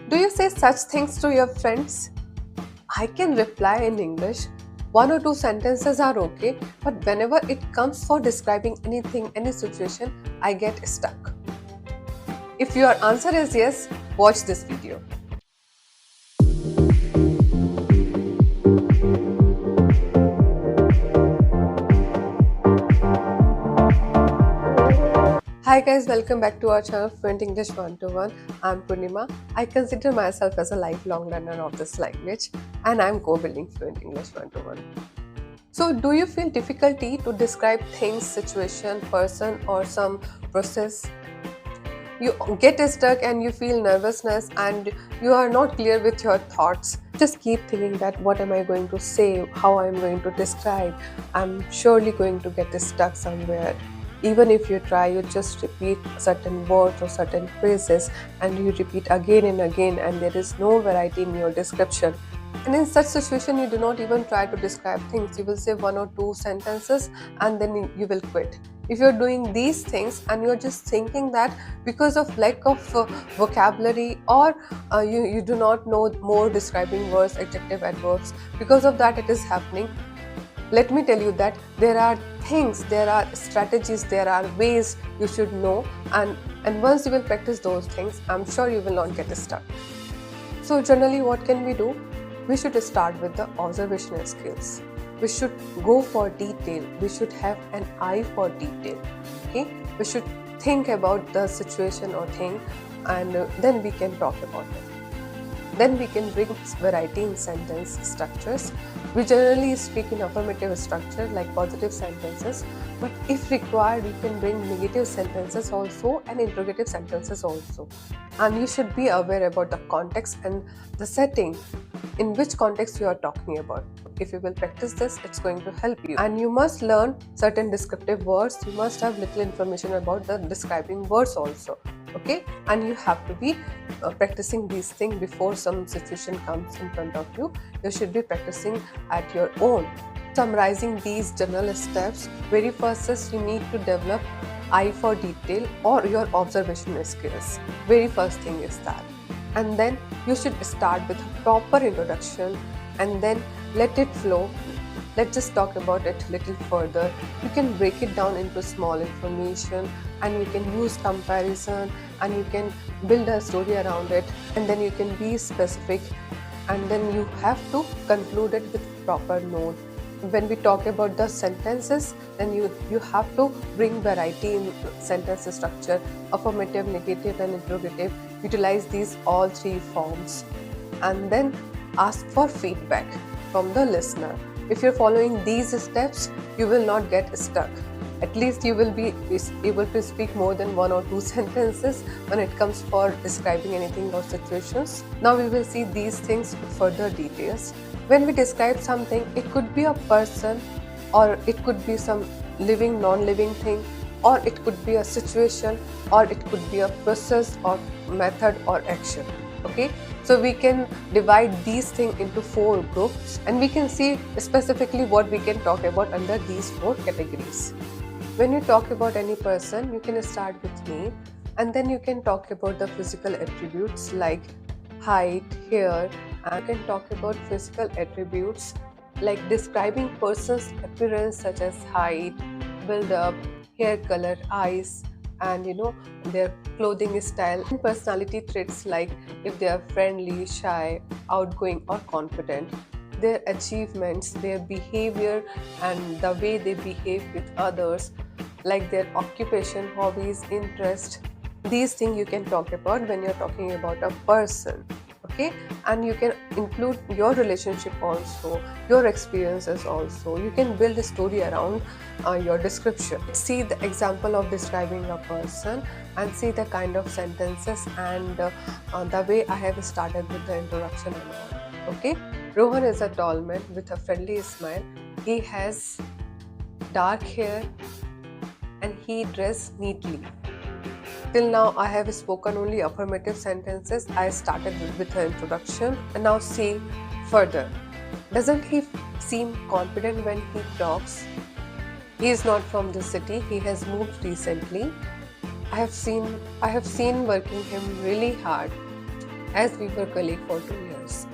Do you say such things to your friends? I can reply in English. One or two sentences are okay, but whenever it comes for describing anything, any situation, I get stuck. If your answer is yes, watch this video. Hi guys, welcome back to our channel Fluent English 1-to-1. I'm Purnima. I consider myself as a lifelong learner of this language and I'm co-building Fluent English 1-to-1. So do you feel difficulty to describe things, situation, person or some process? You get stuck and you feel nervousness and you are not clear with your thoughts. Just keep thinking that what am I going to say, how I am going to describe. I'm surely going to get stuck somewhere. Even if you try, you just repeat certain words or certain phrases and you repeat again and again and there is no variety in your description. And in such situation, you do not even try to describe things. You will say one or two sentences and then you will quit. If you're doing these things and you're just thinking that because of lack of vocabulary or you do not know more describing words, adjective, adverbs, because of that it is happening. Let me tell you that there are things, there are strategies, there are ways you should know, and once you will practice those things, I'm sure you will not get stuck. So generally what can we do? We should start with the observational skills. We should go for detail. We should have an eye for detail. Okay? We should think about the situation or thing and then we can talk about it. Then we can bring variety in sentence structures. We generally speak in affirmative structure like positive sentences, but if required, you can bring negative sentences also and interrogative sentences also. And you should be aware about the context and the setting in which context you are talking about. If you will practice this, it's going to help you. And you must learn certain descriptive words. You must have little information about the describing words also. Okay, and you have to be practicing these things before some situation comes in front of you. You should be practicing at your own. Summarizing these general steps, very first is you need to develop eye for detail or your observational skills. Very first thing is that. And then you should start with a proper introduction and then let it flow. Let's just talk about it a little further. You can break it down into small information and you can use comparison and you can build a story around it, and then you can be specific and then you have to conclude it with proper note. When we talk about the sentences, then you have to bring variety in sentence structure, affirmative, negative and interrogative. Utilize these all three forms and then ask for feedback from the listener. If you're following these steps, you will not get stuck. At least you will be able to speak more than one or two sentences when it comes for describing anything or situations. Now we will see these things with further details. When we describe something, it could be a person or it could be some living, non-living thing, or it could be a situation, or it could be a process or method or action. Okay, so we can divide these things into 4 groups and we can see specifically what we can talk about under these 4 categories. When you talk about any person, you can start with me and then you can talk about the physical attributes like height, hair, and you can talk about physical attributes like describing person's appearance such as height, build-up, hair color, eyes, and their clothing style, and personality traits like if they are friendly, shy, outgoing or confident, their achievements, their behavior and the way they behave with others, like their occupation, hobbies, interest. These things you can talk about when you're talking about a person. Okay, and you can include your relationship also, your experiences also. You can build a story around your description. See the example of describing a person and see the kind of sentences and the way I have started with the introduction and all. Okay, Rohan is a tall man with a friendly smile. He has dark hair and he dresses neatly. Till now I have spoken only affirmative sentences. I started with an introduction and now see further. Doesn't he seem confident when he talks? He is not from the city. He has moved recently. I have seen working him really hard. as we were colleagues for 2 years.